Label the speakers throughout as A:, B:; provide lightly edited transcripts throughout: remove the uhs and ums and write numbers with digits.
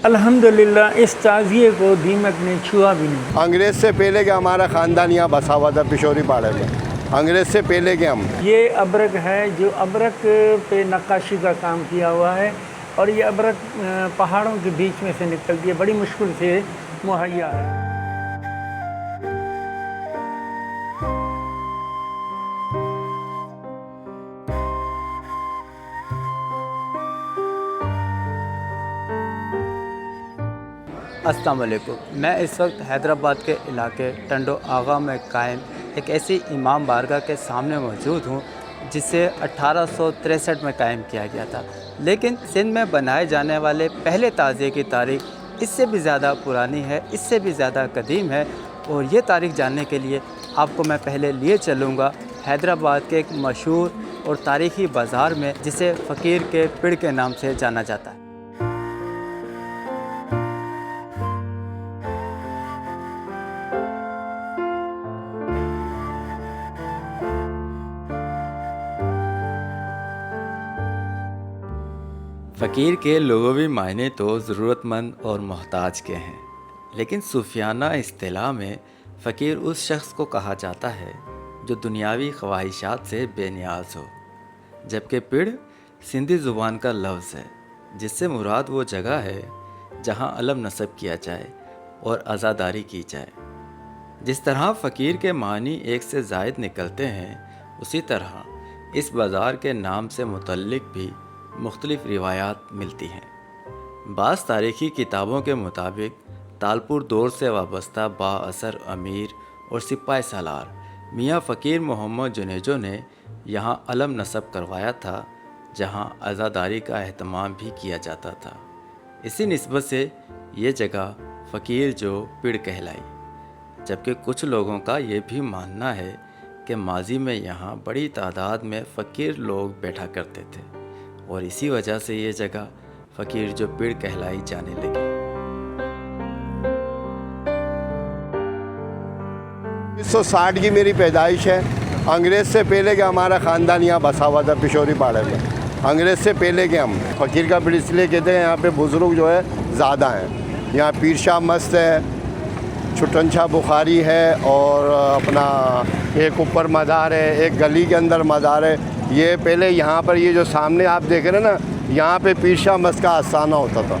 A: अल्हम्दुलिल्लाह इस ताज़िए को दीमक ने छुआ भी नहीं।
B: अंग्रेज़ से पहले के हमारा ख़ानदान यहाँ बसा हुआ था पिशोरी पहाड़ में, अंग्रेज़ से पहले के हम।
A: ये अबरक है जो अबरक पे नक्काशी का काम किया हुआ है और ये अबरक पहाड़ों के बीच में से निकलती है, बड़ी मुश्किल से मुहैया है।
C: अस्सलाम वालेकुम। मैं इस वक्त हैदराबाद के इलाके टंडो आगा में कायम एक ऐसी इमाम बारगाह के सामने मौजूद हूँ जिसे 1863 में कायम किया गया था, लेकिन सिंध में बनाए जाने वाले पहले ताज़िए की तारीख़ इससे भी ज़्यादा पुरानी है, इससे भी ज़्यादा कदीम है। और ये तारीख़ जानने के लिए आपको मैं पहले लिए चलूँगा हैदराबाद के एक मशहूर और तारीख़ी बाज़ार में जिसे फ़कीर के पेड़ के नाम से जाना जाता है। फ़कीर के लुग़वी मायने तो ज़रूरतमंद और मोहताज के हैं, लेकिन सूफियाना इस्तिलाह में फ़कीर उस शख्स को कहा जाता है जो दुनियावी ख्वाहिशात से बेनियाज हो, जबकि पिड़ सिंधी ज़ुबान का लफ्ज़ है जिससे मुराद वो जगह है जहाँ अलम नस्ब किया जाए और अज़ादारी की जाए। जिस तरह फ़कीर के मानी एक से ज़ायद निकलते हैं, उसी तरह इस बाज़ार के नाम से मुतल्लिक़ भी मुख्तलिफ़ रिवायात मिलती हैं। बाज़ तारीख़ी किताबों के मुताबिक तालपुर दौर से वाबस्ता बाअसर अमीर और सिपाही सालार मियाँ फ़कीर मोहम्मद जुनेजो ने यहाँ अलम नस्ब करवाया था, जहाँ अज़ादारी का एहतमाम भी किया जाता था। इसी निस्बत से ये जगह फ़कीर जो पिड़ कहलाई। जबकि कुछ लोगों का ये भी मानना है कि माजी में यहाँ बड़ी तादाद में फ़कीर लोग बैठा करते थे और इसी वजह से ये जगह फ़कीर जो पिड़ कहलाई जाने लगी।
B: 1960 की मेरी पैदाइश है। अंग्रेज़ से पहले के हमारा ख़ानदान यहाँ बसा हुआ था पिशोरी पहाड़ में, अंग्रेज़ से पहले के हम। फ़कीर का पेड़ इसलिए कहते हैं यहाँ पे बुज़ुर्ग जो है ज़्यादा हैं। यहाँ पीर शाह मस्त है, छुटन शाह बुखारी है और अपना एक ऊपर मज़ार है, एक गली के अंदर मज़ार है। ये पहले यहाँ पर ये जो सामने आप देख रहे हैं ना, यहाँ पे पीर शाह मस्त का आस्थाना होता था,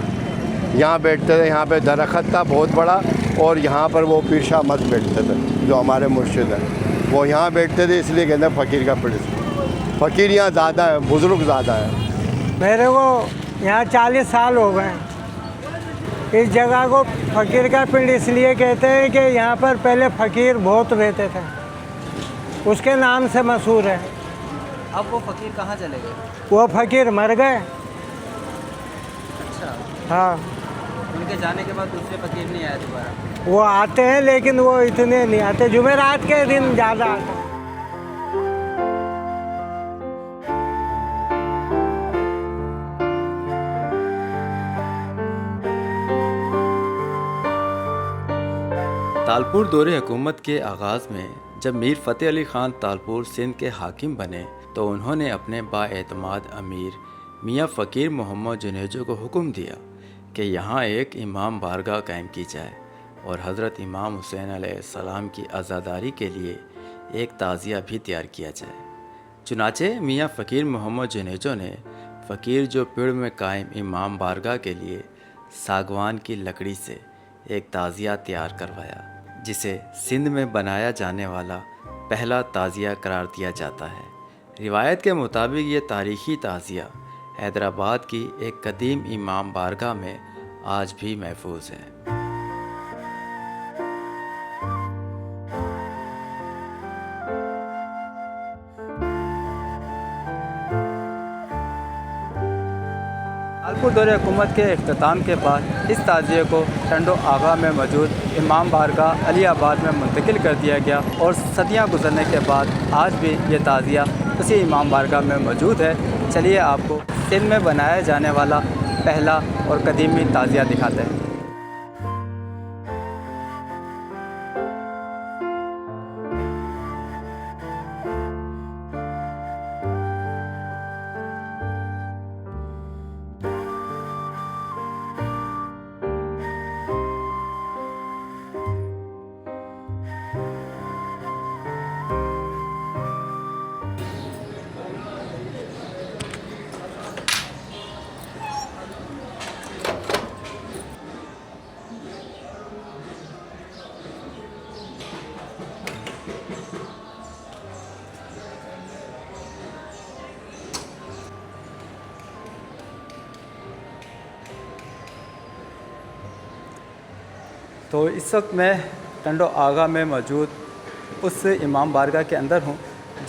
B: यहाँ बैठते थे। यहाँ पे दरख्त था बहुत बड़ा और यहाँ पर वो पीर शाह मस्त बैठते थे जो हमारे मुर्शिद हैं, वो यहाँ बैठते थे, इसलिए कहते हैं फ़कीर का पेड़। फ़कीर यहाँ ज़्यादा है, बुज़ुर्ग ज़्यादा है।
A: मेरे को यहाँ 40 साल हो गए। इस जगह को फ़कीर का पिंड इसलिए कहते हैं कि यहाँ पर पहले फ़कीर बहुत रहते थे, उसके नाम से मशहूर है।
C: अब वो फ़कीर कहाँ चले गए?
A: वो फ़कीर मर गए।
C: अच्छा,
A: हाँ,
C: उनके जाने के बाद दूसरे फ़कीर नहीं आए दोबारा?
A: वो आते हैं लेकिन वो इतने नहीं आते, जुमेरात के दिन ज़्यादा आते हैं।
C: तालपुर दौरे हुकूमत के आगाज़ में जब मीर फ़तेह अली ख़ान तालपुर सिंध के हाकिम बने तो उन्होंने अपने बाएतमाद अमीर मियाँ फ़कीर मोहम्मद जुनेजो को हुक्म दिया कि यहाँ एक इमाम बारगाह कायम की जाए और हज़रत इमाम हुसैन अलैहिस्सलाम की आज़ादारी के लिए एक ताज़िया भी तैयार किया जाए। चुनाचे मियाँ फ़कीर मोहम्मद जुनेजो ने फ़कीर जो पेड़ में कायम इमाम बारगाह के लिए सागवान की लकड़ी से एक ताज़िया तैयार करवाया, जिसे सिंध में बनाया जाने वाला पहला ताज़िया करार दिया जाता है। रिवायत के मुताबिक ये तारीख़ी ताज़िया हैदराबाद की एक कदीम इमाम बारगाह में आज भी महफूज है। तालपुर दौरे हुकूमत के अख्ताम के बाद इस ताज़िए को टंडो आगा में मौजूद इमाम बारगाह अलीआबाद में मुंतकिल कर दिया गया और सदियां गुजरने के बाद आज भी ये ताज़िया उसी इमाम बारगाह में मौजूद है। चलिए आपको सिंध में बनाया जाने वाला पहला और कदीमी ताज़िया दिखाते हैं। तो इस वक्त मैं टंडो आगा में मौजूद उस इमाम बारगाह के अंदर हूँ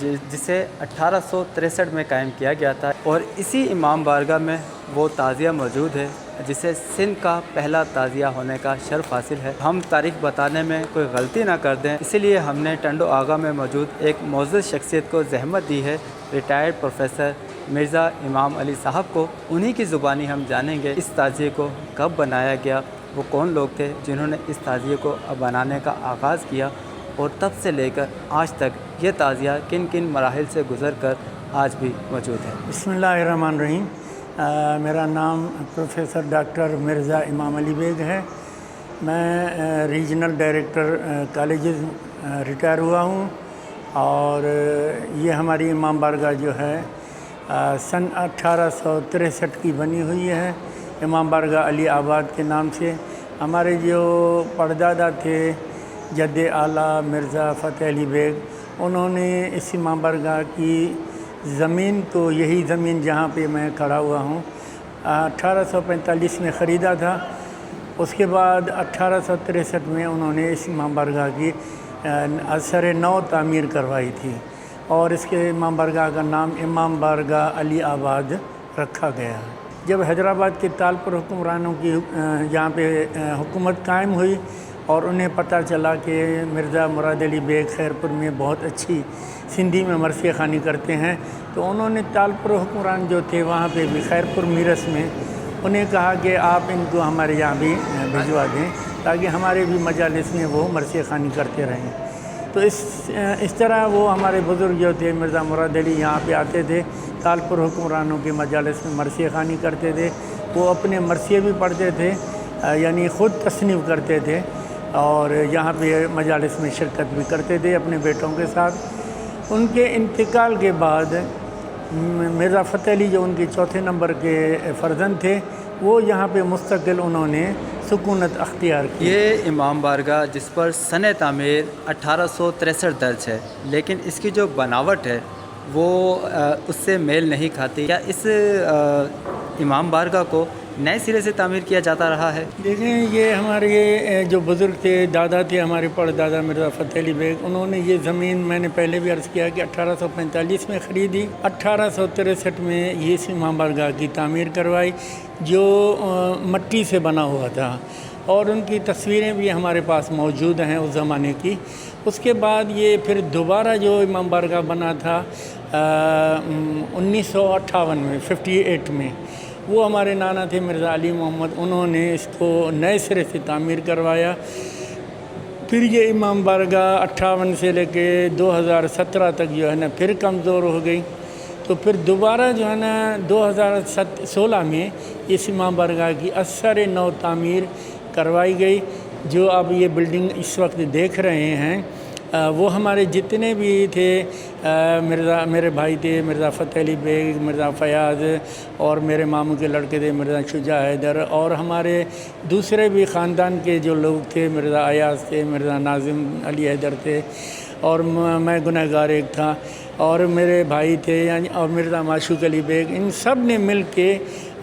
C: जिसे 1863 में कायम किया गया था, और इसी इमाम बारगाह में वो ताज़िया मौजूद है जिसे सिंध का पहला ताज़िया होने का शर्फ हासिल है। हम तारीख़ बताने में कोई गलती ना कर दें, इसीलिए हमने टंडो आगा में मौजूद एक मौजूद शख्सियत को ज़हमत दी है, रिटायर्ड प्रोफेसर मिर्ज़ा इमाम अली साहब को। उन्हीं की ज़ुबानी हम जानेंगे इस ताज़िए को कब बनाया गया, वो कौन लोग थे जिन्होंने इस ताज़िए को बनाने का आगाज़ किया, और तब से लेकर आज तक ये ताज़िया किन किन मराहिल से गुज़र कर आज भी मौजूद है।
D: बिस्मिल्लाहिर्रहमानिर्रहीम। मेरा नाम प्रोफेसर डॉक्टर मिर्ज़ा इमाम अली बेग है। मैं रीजनल डायरेक्टर कॉलेजेस रिटायर हुआ हूँ, और ये हमारी इमाम बारगाह जो है सन 1863 की बनी हुई है, इमाम बारगाह अली आबाद के नाम से। हमारे जो परदादा थे जद्दे आला मिर्ज़ा फ़तेह अली बेग, उन्होंने इस इमाम बारगाह की ज़मीन को, यही ज़मीन जहाँ पे मैं खड़ा हुआ हूँ, 1845 में ख़रीदा था। उसके बाद 1863 में उन्होंने इस इमाम बारगाह की असर नौ तामीर करवाई थी, और इसके इमाम बारगाह का नाम इमाम बारगाह अली आबाद रखा गया है। जब हैदराबाद के तालपुर हुक्मरानों की यहाँ पे हुकूमत कायम हुई और उन्हें पता चला कि मिर्ज़ा मुराद अली बेग खैरपुर में बहुत अच्छी सिंधी में मरसिया ख़ानी करते हैं, तो उन्होंने तालपुर हुक्मरान जो थे वहाँ पे भी खैरपुर मीरस में उन्हें कहा कि आप इनको हमारे यहाँ भी भिजवा दें ताकि हमारे भी मजालिस में वो मरसिया ख़ानी करते रहें। तो इस तरह वो हमारे बुज़ुर्ग जो थे मिर्ज़ा मुराद अली यहाँ पे आते थे, तालपुर हुक्मरानों के मजालिस में मरसिया ख़ानी करते थे। वो अपने मरसिए भी पढ़ते थे, यानी ख़ुद तसनीफ़ करते थे, और यहाँ पे मजालिस में शिरकत भी करते थे अपने बेटों के साथ। उनके इंतकाल के बाद मिर्ज़ा फ़तेह अली जो उनके चौथे नंबर के फ़र्जंद थे, वो यहाँ पे मुस्तकिल उन्होंने सुकूनत अख्तियार की।
C: ये इमाम बारगाह जिस पर सन तामीर 1863 दर्ज है, लेकिन इसकी जो बनावट है वो उससे मेल नहीं खाती। क्या इस इमाम बारगाह को नए सिरे से तामीर किया जाता रहा है?
D: देखें, ये हमारे जो बुज़ुर्ग थे, दादा थे, हमारे परदादा मिर्ज़ा फ़तेह अली बेग, उन्होंने ये ज़मीन, मैंने पहले भी अर्ज़ किया कि 1845 में ख़रीदी। 1863 में ये इस इमाम बारगाह की तामीर करवाई, जो मट्टी से बना हुआ था, और उनकी तस्वीरें भी हमारे पास मौजूद हैं उस ज़माने की। उसके बाद ये फिर दोबारा जो इमाम बारगाह बना था 1958 में, 58 में, वो हमारे नाना थे मिर्ज़ा अली मोहम्मद, उन्होंने इसको नए सिरे से तामीर करवाया। फिर ये इमाम बारगाह 58 से लेके 2017 तक जो है ना फिर कमज़ोर हो गई। तो फिर दोबारा जो है ना 2016 में इस इमाम बारगाह की असर नौ तामीर करवाई गई। जो अब ये बिल्डिंग इस वक्त देख रहे हैं, वो हमारे जितने भी थे, मेरे भाई थे मिर्ज़ा फ़तेह अली बेग, मिर्ज़ा फ़याज़, और मेरे मामू के लड़के थे मिर्ज़ा शुजा हैदर, और हमारे दूसरे भी ख़ानदान के जो लोग थे, मिर्ज़ा अयाज़ थे, मिर्ज़ा नाज़िम अली हैदर थे, और मैं गुनहगार एक था, और मेरे भाई थे यानी, और मिर्ज़ा माशूक अली बेग, इन सब ने मिल के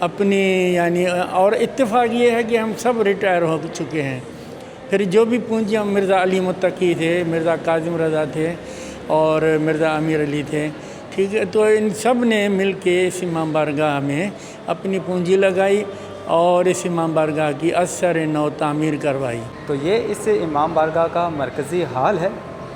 D: अपनी यानी, और इत्तेफाक ये है कि हम सब रिटायर हो चुके हैं। फिर जो भी पूंजियाँ, मिर्ज़ा अली मुत्तकी थे, मिर्ज़ा काजिम रज़ा थे, और मिर्ज़ा अमीर अली थे, ठीक है। तो इन सब ने मिल के इस इमाम बारगाह में अपनी पूंजी लगाई और इस इमाम बारगाह की असर नौ तामीर करवाई।
C: तो ये इस इमाम बारगाह का मरकज़ी हाल है,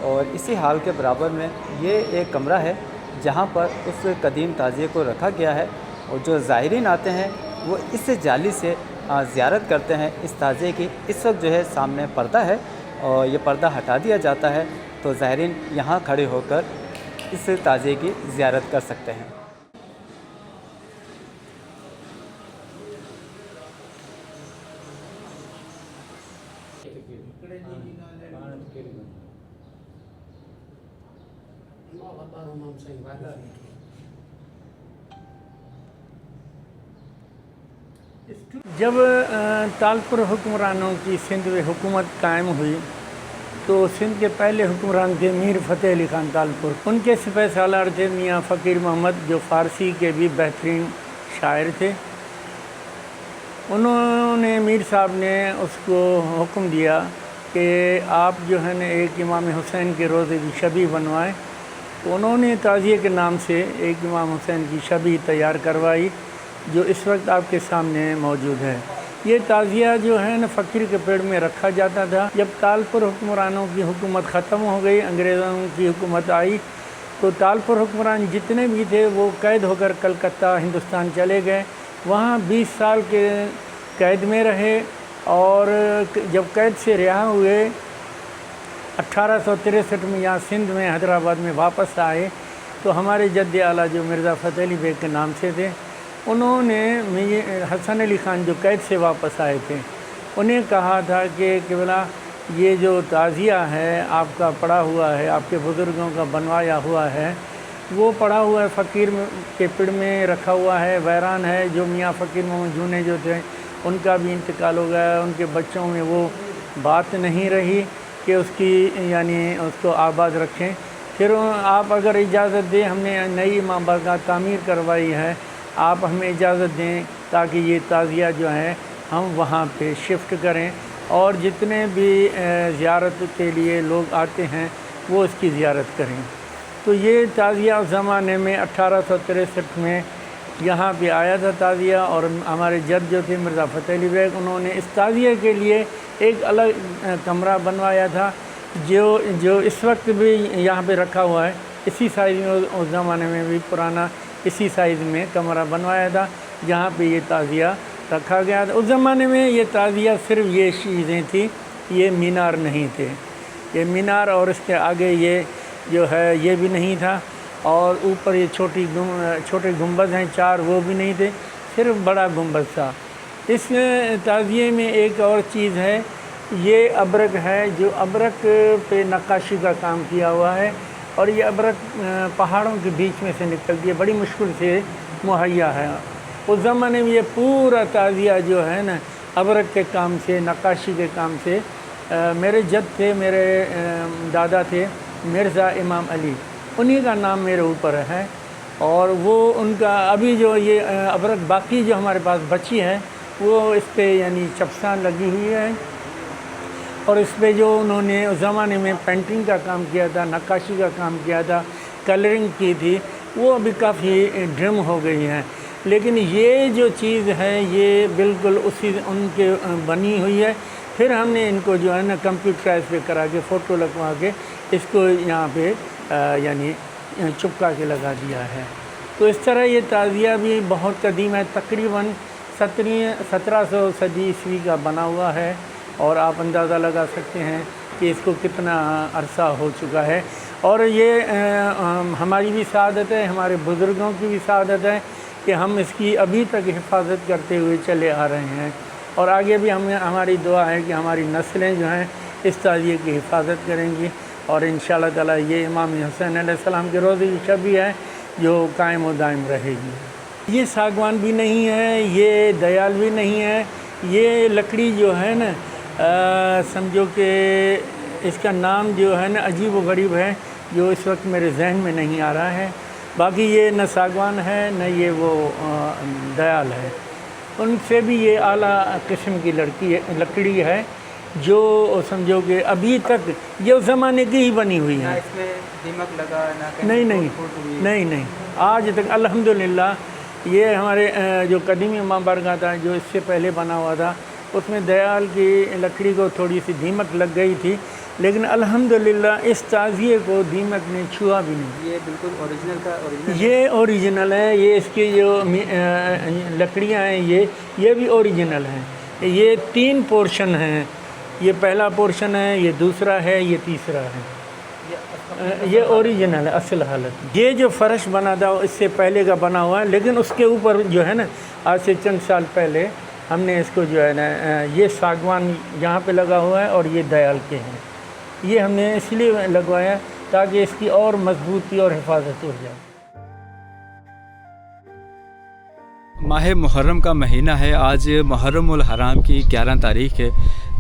C: और इसी हाल के बराबर में ये एक कमरा है जहाँ पर उस कदीम ताज़िए को रखा गया है, और जो ज़ाहिरीन आते हैं वो इस जाली से ज़ियारत करते हैं इस ताज़िए की। इस वक्त जो है सामने पर्दा है, और ये पर्दा हटा दिया जाता है, तो ज़ाहिरीन यहाँ खड़े होकर इस ताज़िए की ज़ियारत कर सकते हैं।
D: जब तालपुर हुक्मरानों की सिंध में हुकूमत कायम हुई, तो सिंध के पहले हुक्मरान थे मीर फ़तेह अली ख़ान तालपुर। उनके सिपह सालार थे मियाँ फ़कीर मोहम्मद, जो फ़ारसी के भी बेहतरीन शायर थे। उन्होंने मीर साहब ने उसको हुक्म दिया कि आप जो है ना एक इमाम हुसैन के रोज़े की शबी बनवाएं। तो उन्होंने ताज़िए के नाम से एक इमाम हुसैन की शबी तैयार करवाई जो इस वक्त आपके सामने मौजूद है। ये ताज़िया जो है ना फ़कीर के पेड़ में रखा जाता था। जब तालपुर हुक्मरानों की हुकूमत ख़त्म हो गई, अंग्रेज़ों की हुकूमत आई, तो तालपुर हुक्मरान जितने भी थे वो कैद होकर कलकत्ता हिंदुस्तान चले गए। वहाँ 20 साल के कैद में रहे और जब कैद से रिहा हुए 1863 में यहाँ सिंध में हैदराबाद में वापस आए तो हमारे जद्द आला जो मिर्ज़ा फ़तेह अली बेग के नाम से थे, उन्होंने हसन अली ख़ान जो कैद से वापस आए थे उन्हें कहा था कि बोला ये जो ताज़िया है आपका पड़ा हुआ है, आपके बुज़ुर्गों का बनवाया हुआ है, वो पड़ा हुआ है फ़कीर के पेड़ में रखा हुआ है, वैरान है। जो मियाँ फ़कीर मोहम्मद जूने जो थे उनका भी इंतकाल हो गया, उनके बच्चों में वो बात नहीं रही कि उसकी यानी उसको आबाद रखें। फिर आप अगर इजाज़त दें, हमने नई इमाम बारगाह तामीर करवाई है, आप हमें इजाज़त दें ताकि ये ताज़िया जो है हम वहाँ पे शिफ्ट करें और जितने भी ज़ियारत के लिए लोग आते हैं वो इसकी ज़ियारत करें। तो ये ताज़िया उस ज़माने में 1863 में यहाँ पे आया था ताज़िया, और हमारे जद जो थे मिर्ज़ा फ़तेह अली बेग, उन्होंने इस ताज़िए के लिए एक अलग कमरा बनवाया था जो इस वक्त भी यहाँ पे रखा हुआ है। इसी साइज़ में उस ज़माने में भी पुराना इसी साइज़ में कमरा बनवाया था जहाँ पे ये ताज़िया रखा गया था। उस ज़माने में ये ताज़िया सिर्फ ये चीज़ें थी, ये मीनार नहीं थे, ये मीनार और इसके आगे ये जो है ये भी नहीं था, और ऊपर ये छोटे गुंबद हैं 4, वो भी नहीं थे, सिर्फ बड़ा गुंबद था। इस ताज़िए में एक और चीज़ है, ये अबरक है जो अबरक पे नक्काशी का काम किया हुआ है, और ये अबरक पहाड़ों के बीच में से निकलती है, बड़ी मुश्किल से मुहैया है। उस ज़माने में ये पूरा ताज़िया जो है ना अबरक के काम से, नक्काशी के काम से, मेरे जद थे, मेरे दादा थे मिर्ज़ा इमाम अली, उन्हीं का नाम मेरे ऊपर है। और वो उनका अभी जो ये अबरक बाकी जो हमारे पास बची है वो इस पर यानी चपसान लगी हुई है, और इस पर जो उन्होंने उस ज़माने में पेंटिंग का काम किया था, नक्काशी का काम किया था, कलरिंग की थी, वो अभी काफ़ी ड्रिम हो गई हैं। लेकिन ये जो चीज़ है ये बिल्कुल उसी उनके बनी हुई है। फिर हमने इनको जो है ना कंप्यूटराइज पे करा के फ़ोटो लगवा के इसको यहाँ पे यानी चिपका के लगा दिया है। तो इस तरह ये ताज़िया भी बहुत कदीम है, तकरीबन 1700 सदी ईस्वी का बना हुआ है, और आप अंदाज़ा लगा सकते हैं कि इसको कितना अरसा हो चुका है। और ये हमारी भी सआदत है, हमारे बुज़ुर्गों की भी सआदत है कि हम इसकी अभी तक हिफाजत करते हुए चले आ रहे हैं, और आगे भी हमारी दुआ है कि हमारी नस्लें जो हैं इस ताज़िए की हिफाजत करेंगी, और इंशाअल्लाह ताला ये इमाम हुसैन अलैहिस्सलाम के रोज़े की शबी है जो कायम व दायम रहेगी। ये सागवान भी नहीं है, ये दयाल भी नहीं है, ये लकड़ी जो है ना समझो कि इसका नाम जो है ना अजीब व गरीब है, जो इस वक्त मेरे जहन में नहीं आ रहा है। बाकी ये न सागवान है न ये वो दयाल है, उनसे भी ये आला किस्म की लकड़ी है जो समझो कि अभी तक ये उस ज़माने की ही बनी हुई है।
E: इसमें दीमक लगा ना
D: नहीं, आज तक अल्हम्दुलिल्लाह। ये हमारे जो कदीमी इमाम बारगाह था जो इससे पहले बना हुआ था, उसमें दयाल की लकड़ी को थोड़ी सी दीमक लग गई थी, लेकिन अल्हम्दुलिल्लाह इस ताज़िए को दीमक ने छुआ भी नहीं।
E: ये बिल्कुल ओरिजिनल
D: ये ओरिजिनल है। ये इसकी जो लकड़ियाँ हैं ये भी ओरिजिनल हैं। ये 3 पोर्शन हैं, ये पहला पोर्शन है, ये दूसरा है, ये तीसरा है। ये ओरिजिनल है असल हालत में। ये जो फ़र्श बना था इससे पहले का बना हुआ है, लेकिन उसके ऊपर जो है ना आज से चंद साल पहले हमने इसको जो है ना ये सागवान यहाँ पे लगा हुआ है और ये दयाल के हैं। ये हमने इसलिए लगवाया ताकि इसकी और मजबूती और हिफाजत हो जाए।
C: माह मुहर्रम का महीना है। आज मुहर्रमुल हराम की 11 तारीख़ है।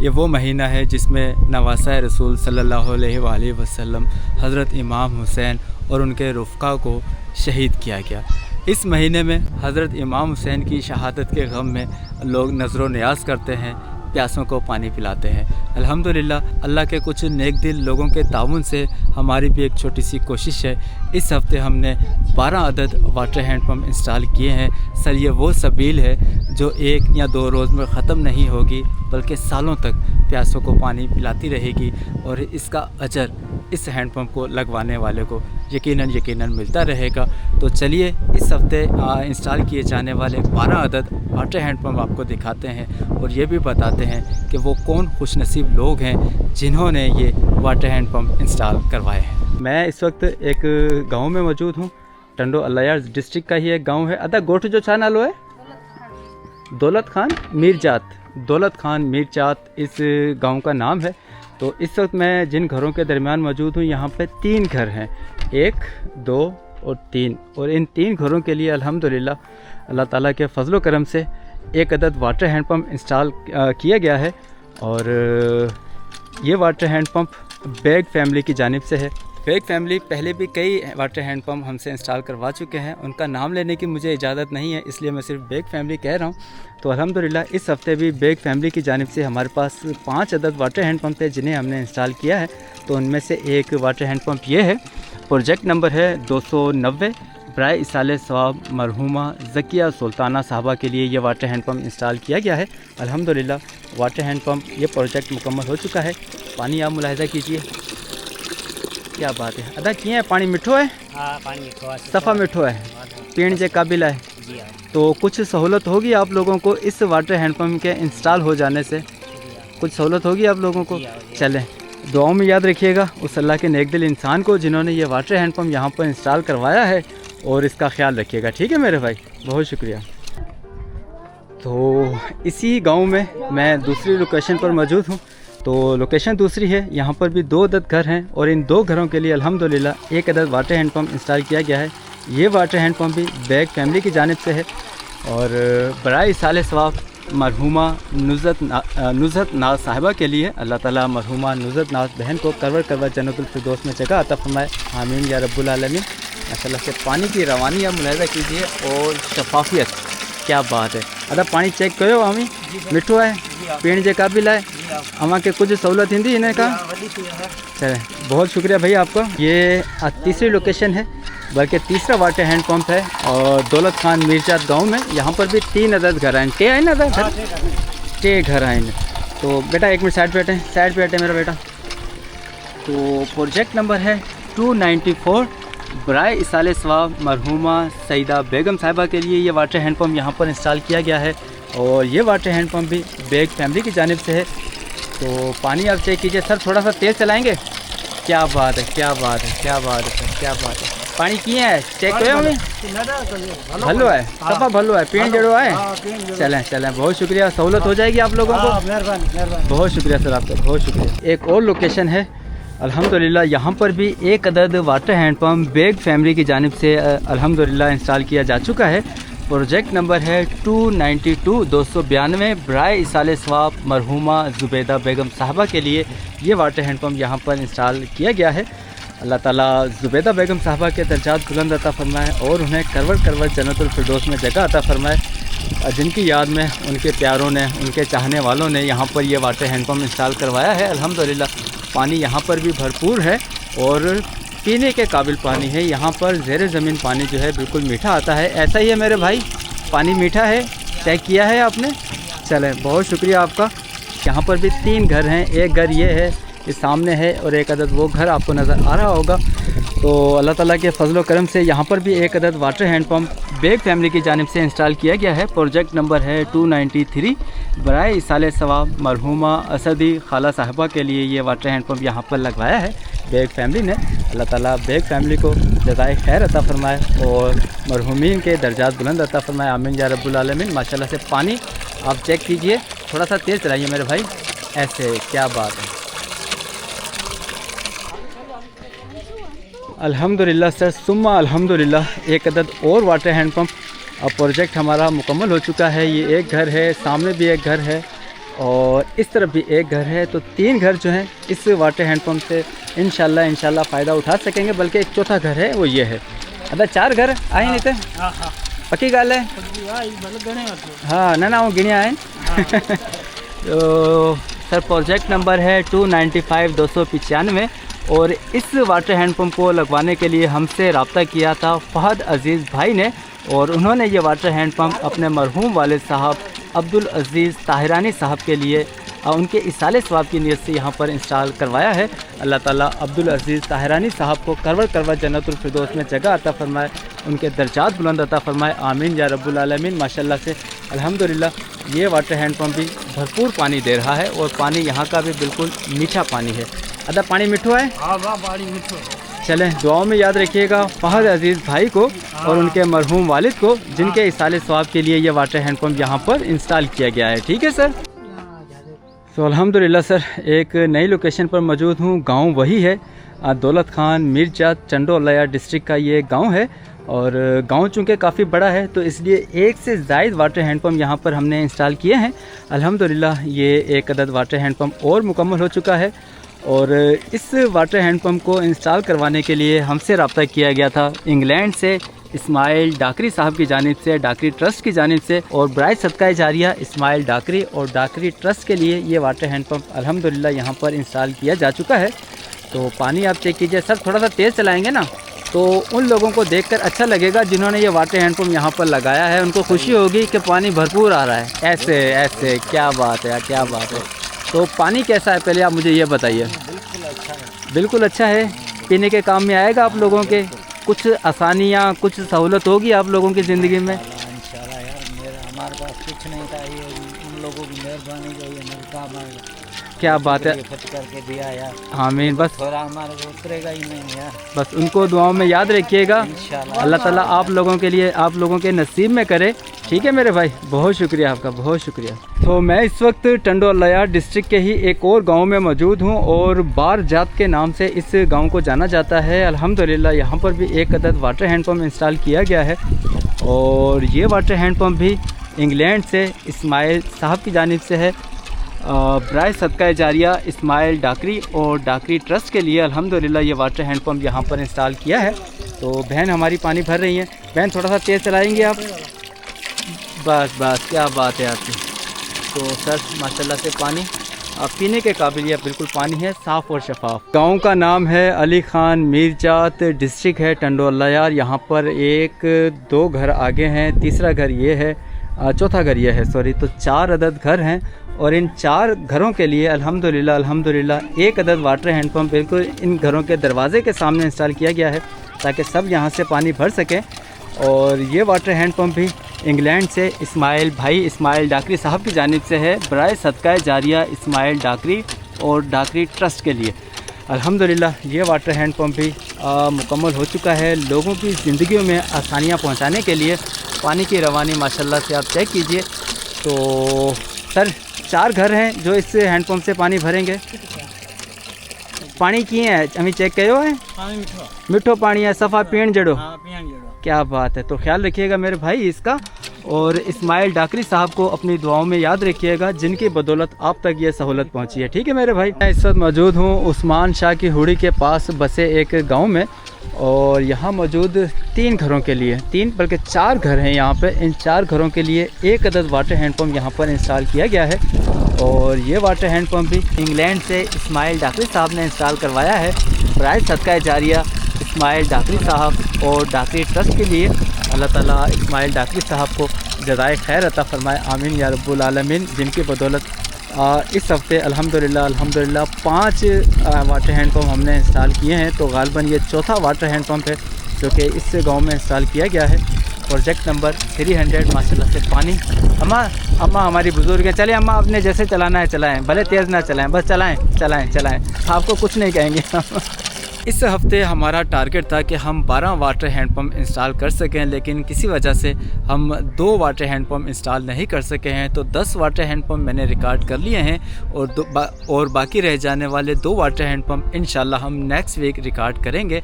C: ये वो महीना है जिसमें नवासा रसूल सल्लल्लाहु अलैहि वसल्लम हज़रत इमाम हुसैन और उनके रुफ़क़ा को शहीद किया गया। इस महीने में हज़रत इमाम हुसैन की शहादत के गम में लोग नज़र न्याज करते हैं, प्यासों को पानी पिलाते हैं। अल्हम्दुलिल्लाह अल्लाह के कुछ नेक दिल लोगों के ताउन से हमारी भी एक छोटी सी कोशिश है। इस हफ़्ते हमने 12 अदद वाटर हैंड पम्प इंस्टॉल किए हैं। सर ये वो सबील है जो 1 या 2 रोज़ में ख़त्म नहीं होगी, बल्कि सालों तक प्यासों को पानी पिलाती रहेगी और इसका अजर इस हैंड पम्प को लगवाने वाले को यकीनन मिलता रहेगा। तो चलिए इस हफ़्ते इंस्टॉल किए जाने वाले 12 अदद वाटर हैंड पम्प आपको दिखाते हैं और ये भी बताते हैं कि वो कौन खुशनसीब लोग हैं जिन्होंने ये वाटर हैंड पम्प इंस्टॉल करवाए हैं। मैं इस वक्त एक गांव में मौजूद हूँ। टंडो अल्लायार डिस्ट्रिक्ट का ही एक गांव है। अदा गोठ जो छा नालो है दौलत खान मीरजात इस गांव का नाम है। तो इस वक्त मैं जिन घरों के दरमियान मौजूद हूँ यहाँ पे 3 घर हैं, 1, 2 और 3। और इन 3 घरों के लिए अल्हम्दुलिल्लाह अल्लाह ताला के फजलो करम से 1 अदद वाटर हैंड पम्प इंस्टॉल किया गया है। और ये water hand pump Baig family की जानिब से है। बेग फैमिली पहले भी कई वाटर हैंड पम्प हमसे इंस्टॉल करवा चुके हैं। उनका नाम लेने की मुझे इजाज़त नहीं है, इसलिए मैं सिर्फ बेग फैमिली कह रहा हूँ। तो अल्हम्दुलिल्लाह इस हफ़्ते भी बेग फैमिली की जानिब से हमारे पास 5 अदद वाटर हैंड पम्प थे जिन्हें हमने इंस्टॉल किया है। तो उनमें से एक वाटर हैंड पम्प ये है। प्रोजेक्ट नंबर है 290। बराए इसाले सवाब मरहुमा ज़किया सुल्ताना साहबा के लिए ये वाटर हैंड पम्प इंस्टॉल किया गया है। अल्हम्दुलिल्लाह वाटर हैंड पम्प ये प्रोजेक्ट मुकम्मल हो चुका है। पानी आप मुलाहिज़ा कीजिए, क्या बात है। अदा किए हैं पानी मिठो है?
F: हाँ, पानी मिठो है,
C: सफ़ा मिठो है, पीने के काबिल है। तो कुछ सहूलत होगी आप लोगों को इस वाटर हैंड पम्प के इंस्टॉल हो जाने से? कुछ सहूलत होगी आप लोगों को? चलें, दुआओं में याद रखिएगा उस अल्लाह के नेक दिल इंसान को जिन्होंने ये वाटर हैंड पम्प यहाँ पर इंस्टॉल करवाया है, और इसका ख्याल रखिएगा। ठीक है मेरे भाई, बहुत शुक्रिया। तो इसी गांव में मैं दूसरी लोकेशन पर मौजूद हूँ। तो लोकेशन दूसरी है, यहाँ पर भी 2 अदद घर हैं और इन 2 घरों के लिए अल्हम्दुलिल्लाह 1 अदद वाटर हैंड पम्प इंस्टॉल किया गया है। ये वाटर हैंड पम्प भी बेग फैमिली की जानिब से है और बराए इसाले सवाब मरहुमा नुज़रत नाज साहिबा के लिए अल्लाह ताला मरहुमा नुज़रत नाज बहन को करवर जन्नतुल फिरदौस में जगह अता फरमाए, आमीन या रब्बुल आलमीन। माशाल्लाह से पानी की रवानी आप मुलाहिज़ा कीजिए और शफाफियत, क्या बात है। अदा पानी चेक करो हमें मिठो है, पीने के काबिल है, अमा के कुछ सहूलत हिंदी इन्हें का। चले, बहुत शुक्रिया भाई आपका। ये तीसरी लोकेशन है, बल्कि तीसरा वाटर हैंड पम्प है और दौलत खान मीरजात गांव में। यहाँ पर भी 3 अदद घर हैं। टे है ना अदद? टे घर हैं। तो बेटा 1 मिनट साइड पे हटे मेरा बेटा। तो प्रोजेक्ट नंबर है 294। बराए इसाले सवाब मरहुमा सईदा बेगम साहिबा के लिए ये वाटर हैंड पम्प यहाँ पर इंस्टॉल किया गया है और ये वाटर हैंड पम्प भी बेग फैमिली की जानिब से है। तो पानी आप चेक कीजिए सर, थोड़ा सा तेज़ चलाएंगे। क्या बात है, क्या बात है, क्या बात है सर, क्या बात है। पानी किए है चेक करो हमें, भलो है, सफ़ा भलो है, पीने जड़ो है। चलें, बहुत शुक्रिया, सहूलत हो जाएगी आप लोगों को। मेहरबानी, बहुत शुक्रिया सर आपका, बहुत शुक्रिया। एक और लोकेशन है अल्हम्दुलिल्लाह, यहाँ पर भी 1 अदद water hand pump Baig family की जानिब से अल्हम्दुलिल्लाह इंस्टॉल किया जा चुका है। प्रोजेक्ट नंबर है 292 बराए इसाले सवाब मरहुमा ज़ुबैदा बेगम साहबा के लिए ये वाटर हैंड पम्प यहाँ पर इंस्टॉल किया गया है। अल्लाह ताला ज़ुबैदा बेगम साहबा के दर्जात बुलंद अता फरमाए और उन्हें करवर जन्नतुल फिरदौस में जगह अता फरमाए, जिनकी याद में उनके प्यारों ने, उनके चाहने वालों ने यहाँ पर ये वाटर हैंड पम्प इंस्टॉल करवाया है। अल्हम्दुलिल्लाह पानी यहाँ पर भी भरपूर है और पीने के काबिल पानी है। यहाँ पर ज़ेरे ज़मीन पानी जो है बिल्कुल मीठा आता है। ऐसा ही है मेरे भाई, पानी मीठा है, चेक किया है आपने? चलें, बहुत शुक्रिया आपका। यहाँ पर भी 3 घर हैं, एक घर ये है, ये सामने है, और 1 अदद वो घर आपको नज़र आ रहा होगा। तो अल्लाह ताला के फजलो करम से यहाँ पर भी 1 अदद water hand pump Baig family की जानिब से इंस्टॉल किया गया है। प्रोजेक्ट नंबर है 293। बराए इसाले सवाब मरहुमा असदी खाला साहिबा के लिए ये वाटर हैंड पम्प यहाँ पर लगवाया है बेग फैमिली ने। अल्लाह ताला बेग फैमिली को जज़ाए खैर अता फरमाए और मरहुमीन के दर्जात बुलंद अता फरमाए, आमीन या रब्बुल आलमीन। माशाल्लाह से पानी आप चेक कीजिए, थोड़ा सा तेज़ चलाइए मेरे भाई, ऐसे, क्या बात है। अल्हम्दुलिल्लाह सर, सुम्मा अल्हम्दुलिल्लाह 1 अदद और वाटर हैंड पम्प अब प्रोजेक्ट हमारा मुकम्मल हो चुका है। ये एक घर है, सामने भी एक घर है और इस तरफ भी एक घर है। तो 3 घर जो हैं इस वाटर हैंड पम्प से इंशाल्लाह फ़ायदा उठा सकेंगे, बल्कि एक चौथा घर है वो ये है।
F: अदा 4 घर आए नहीं थे पक्की गल है हाँ ना वो गिणिया है तो सर प्रोजेक्ट नंबर है 295-295 और इस वाटर हैंड पंप को लगवाने के लिए हमसे रब्ता किया था फ़हद अज़ीज़ भाई ने और उन्होंने ये वाटर हैंड पंप अपने मरहूम वालिद साहब अब्दुल अज़ीज़ ताहिरानी साहब के लिए उनके इसाले सवाब की नीयत से यहाँ पर इंस्टॉल करवाया है। अल्लाह ताला अब्दुल अज़ीज़ ताहिरानी साहब को करवट करवट जन्नतुल फिरदौस में जगह अता फरमाए, उनके दर्जात बुलंद अता फरमाए, आमीन या रब्बुल आलमीन। माशाल्लाह से अल्हम्दुलिल्लाह ये वाटर हैंड पंप भी भरपूर पानी दे रहा है और पानी यहाँ का भी बिल्कुल मीठा पानी है। अदा पानी मीठो है?
D: हाँ पानी मीठो।
F: चलें दुआओं में याद रखिएगा फ़हद अज़ीज़ भाई को और उनके मरहूम वालिद को जिनके इसाले सवाब के लिए ये वाटर हैंड पंप यहाँ पर इंस्टॉल किया गया है। ठीक है सर। तो अल्हम्दुलिल्लाह सर एक नई लोकेशन पर मौजूद हूँ। गांव वही है दौलत खान मीरजा चंडोलया डिस्ट्रिक्ट का ये गांव है और गांव चूँकि काफ़ी बड़ा है तो इसलिए एक से ज़ायद वाटर हैंड पंप यहाँ पर हमने इंस्टॉल किए हैं। अल्हम्दुलिल्लाह ये एक अदद वाटर हैंड पंप और मुकम्मल हो चुका है और इस वाटर हैंड पंप को इंस्टॉल करवाने के लिए हमसे रब्ता किया गया था इंग्लैंड से इस्माइल डाकरी साहब की जानिब से, डाकरी ट्रस्ट की जानिब से और बराए सदका जारिया इस्माइल डाकरी और डाकरी ट्रस्ट के लिए ये वाटर हैंड पंप अल्हम्दुलिल्लाह यहाँ पर इंस्टॉल किया जा चुका है। तो पानी आप चेक कीजिए सर, थोड़ा सा तेज़ चलाएंगे ना तो उन लोगों को देखकर अच्छा लगेगा जिन्होंने ये वाटर हैंड पंप यहाँ पर लगाया है, उनको खुशी होगी कि पानी भरपूर आ रहा है। ऐसे ऐसे क्या बात है यार, क्या बात है। तो पानी कैसा है पहले आप मुझे ये बताइए। बिल्कुल अच्छा है, पीने के काम में आएगा आप लोगों के, कुछ आसानियाँ कुछ सहूलत होगी आप लोगों की ज़िंदगी में।
G: इंशाल्लाह यार हमारे पास कुछ नहीं था, ये उन लोगों की मेहरबानी जो ये मेरे काम आएगा।
F: क्या बात है,
G: करके दिया यार।
F: आमीन। बस
G: थोड़ा हमारे को उतरेगा ही नहीं यार,
F: बस उनको दुआओं में याद रखिएगा। अल्लाह ताला आप लोगों के लिए आप लोगों के नसीब में करे। ठीक है मेरे भाई, बहुत शुक्रिया आपका, बहुत शुक्रिया। तो मैं इस वक्त टंडोलया डिस्ट्रिक्ट के ही एक और गांव में मौजूद हूं और बार जात के नाम से इस गांव को जाना जाता है। अल्हम्दुलिल्लाह यहाँ पर भी एक अदद वाटर हैंड पंप इंस्टॉल किया गया है और ये वाटर हैंड पंप भी इंग्लैंड से इस्माइल साहब की जानिब से है, बराए सदका जारिया इस्माइल डाकरी और डाकरी ट्रस्ट के लिए अल्हम्दुलिल्लाह ये वाटर हैंड पंप यहाँ पर इंस्टॉल किया है। तो बहन हमारी पानी भर रही हैं। बहन थोड़ा सा तेज़ चलाएंगे आप। बस बस, क्या बात है आपकी। तो सर माशाल्लाह से पानी पीने के काबिल ये बिल्कुल पानी है, साफ़ और शफाफ। गांव का नाम है अली ख़ान मीरजात, डिस्ट्रिक्ट है टंडोलया। यहाँ पर 1-2 घर आगे हैं, तीसरा घर ये है, चौथा घर ये है सॉरी। तो 4 अदद घर हैं और इन 4 घरों के लिए अल्हम्दुलिल्लाह एक अदद वाटर हैंड पंप बिल्कुल इन घरों के दरवाजे के सामने इंस्टॉल किया गया है ताकि सब यहाँ से पानी भर सकें। और ये वाटर हैंड पंप भी इंग्लैंड से इस्माइल भाई इस्माइल डाकरी साहब की जानिब से है, बराए सदका जारिया इस्माइल डाकरी और डाकरी ट्रस्ट के लिए। अल्हम्दुलिल्लाह ये वाटर हैंड पंप भी मुकम्मल हो चुका है। लोगों की ज़िंदगियों में आसानियाँ पहुँचाने के लिए पानी की रवानी माशाल्लाह से आप चेक कीजिए। तो सर 4 घर हैं जो इस हैंड पंप से पानी भरेंगे। पानी किए हैं हमें चेक कयो है, मिठो पानी है, सफ़ा पीण जड़ो। क्या बात है। तो ख्याल रखिएगा मेरे भाई इसका और इस्माइल डाकरी साहब को अपनी दुआओं में याद रखिएगा जिनकी बदौलत आप तक ये सहूलत पहुंची है। ठीक है मेरे भाई। मैं इस वक्त मौजूद हूँ उस्मान शाह की हुड़ी के पास बसे एक गांव में और यहाँ मौजूद 3 घरों के लिए 3 बल्कि 4 घर हैं यहाँ पे। इन 4 घरों के लिए एक अदद वाटर हैंड पंप यहाँ पर इंस्टॉल किया गया है और ये वाटर हैंड पंप भी इंग्लैंड से इस्माइल डाकरी साहब ने इंस्टॉल करवाया है, बराए सदका जारिया इस्माइल डाकरी साहब और डाकरी ट्रस्ट के लिए। अल्लाह ताला इस्माइल डाकरी साहब को जज़ाए खैर अता फ़रमाए, आमीन या रब्बुल आलमीन। जिनकी बदौलत इस हफ़्ते अल्हम्दुलिल्लाह 5 वाटर हैंड पंप हमने इंस्टॉल किए हैं। तो गालिबन ये चौथा वाटर हैंड पंप है जो कि इस गांव में इंस्टॉल किया गया है। प्रोजेक्ट नंबर 300 माशाल्लाह से पानी। अम्मा हमारी बुज़ुर्ग हैं। चलिए अम्मा आपने जैसे चलाना है चलाएँ, भले तेज़ ना चलाएँ, बस चलाएँ, आपको कुछ नहीं कहेंगे। इस हफ़्ते हमारा टारगेट था कि हम 12 वाटर हैंड पंप इंस्टॉल कर सकें, लेकिन किसी वजह से हम 2 वाटर हैंड पंप इंस्टॉल नहीं कर सके हैं। तो 10 वाटर हैंड पंप मैंने रिकॉर्ड कर लिए हैं और बाकी रह जाने वाले 2 वाटर हैंड पंप इंशाल्लाह हम नेक्स्ट वीक रिकॉर्ड करेंगे।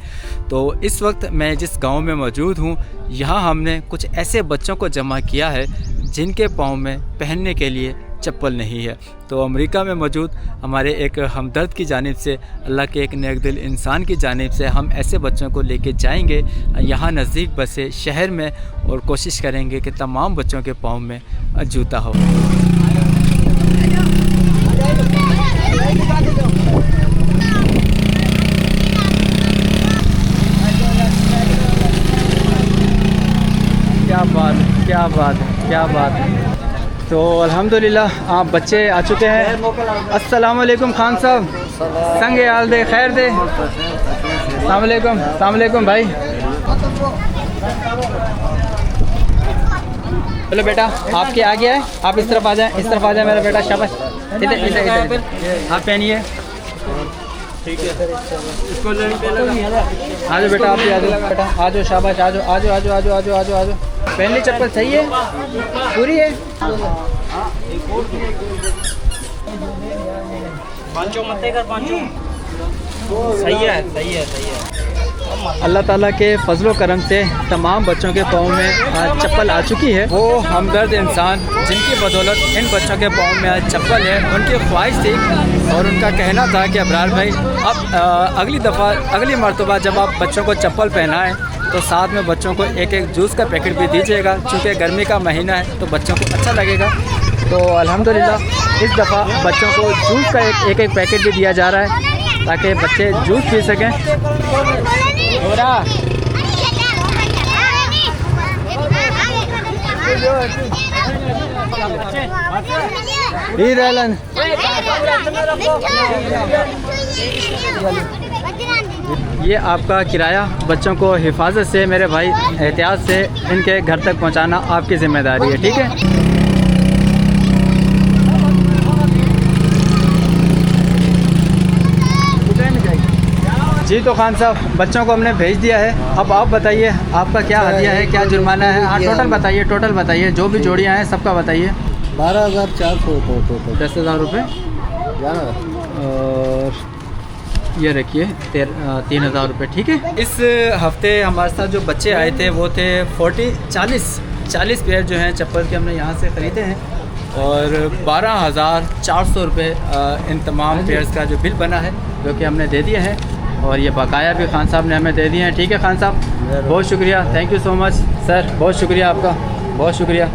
F: तो इस वक्त मैं जिस गांव में मौजूद हूं यहाँ हमने कुछ ऐसे बच्चों को जमा किया है जिनके पाँव में पहनने के लिए चप्पल नहीं है। तो अमेरिका में मौजूद हमारे एक हमदर्द की जानिब से, अल्लाह के एक नेक दिल इंसान की जानिब से हम ऐसे बच्चों को लेके जाएंगे यहाँ नज़दीक बसे शहर में और कोशिश करेंगे कि तमाम बच्चों के पाँव में जूता हो। क्या बात है, क्या बात है, क्या बात है। तो अल्हम्दुलिल्लाह आप बच्चे आ चुके हैं। अस्सलाम वालेकुम खान साहब, संगे हाल दे, खैर दे। अस्सलाम वालेकुम भाई। चलो बेटा आपके आ गया है, आप इस तरफ आ जाएं, इस तरफ आ जाए मेरा बेटा, शाबाश। इधर इधर इधर आप पहनिए, ठीक है। आ जाओ बेटा, आप भी आ जाओ बेटा, आ जाओ, शाबाश, आ जाओ आ जाओ आ जाओ आ जाओ आ जाओ आ जाओ आ जाओ। पहन ली चप्पल, सही है, पूरी है।
G: पांचों मत कर, पांचों सही है, सही है, सही है।
F: अल्लाह ताला के फजलो करम से तमाम बच्चों के पाँव में आज चप्पल आ चुकी है। वो हमदर्द इंसान जिनकी बदौलत इन बच्चों के पाँव में आज चप्पल है, उनकी ख्वाहिश थी और उनका कहना था कि अबरार भाई अब अगली दफ़ा, अगली मरतबा जब आप बच्चों को चप्पल पहनाएं तो साथ में बच्चों को एक एक जूस का पैकेट भी दीजिएगा, क्योंकि गर्मी का महीना है तो बच्चों को अच्छा लगेगा। तो अल्हम्दुलिल्लाह इस दफ़ा बच्चों को जूस का एक पैकेट भी दिया जा रहा है ताकि बच्चे जूस पी सकें। ये आपका किराया, बच्चों को हिफाजत से मेरे भाई एहतियात से इनके घर तक पहुंचाना आपकी ज़िम्मेदारी है, ठीक है। जी तो खान साहब बच्चों को हमने भेज दिया है, अब आप बताइए आपका क्या हदिया है, क्या जुर्माना है। हाँ टोटल बताइए जो भी जोड़ियाँ हैं सबका बताइए।
B: 12,400 टोटल।
F: 10,000 रुपये और ये रखिए 3,000 रुपये, ठीक है। इस हफ्ते हमारे साथ जो बच्चे आए थे वो थे 40 पेयर जो हैं चप्पल के हमने यहाँ से ख़रीदे हैं और 12,400 रुपये इन तमाम पेयर्स का जो बिल बना है जो कि हमने दे दिया है और ये बकाया भी खान साहब ने हमें दे दिए हैं, ठीक है। खान साहब बहुत शुक्रिया, thank you so much sir, बहुत शुक्रिया आपका, बहुत शुक्रिया।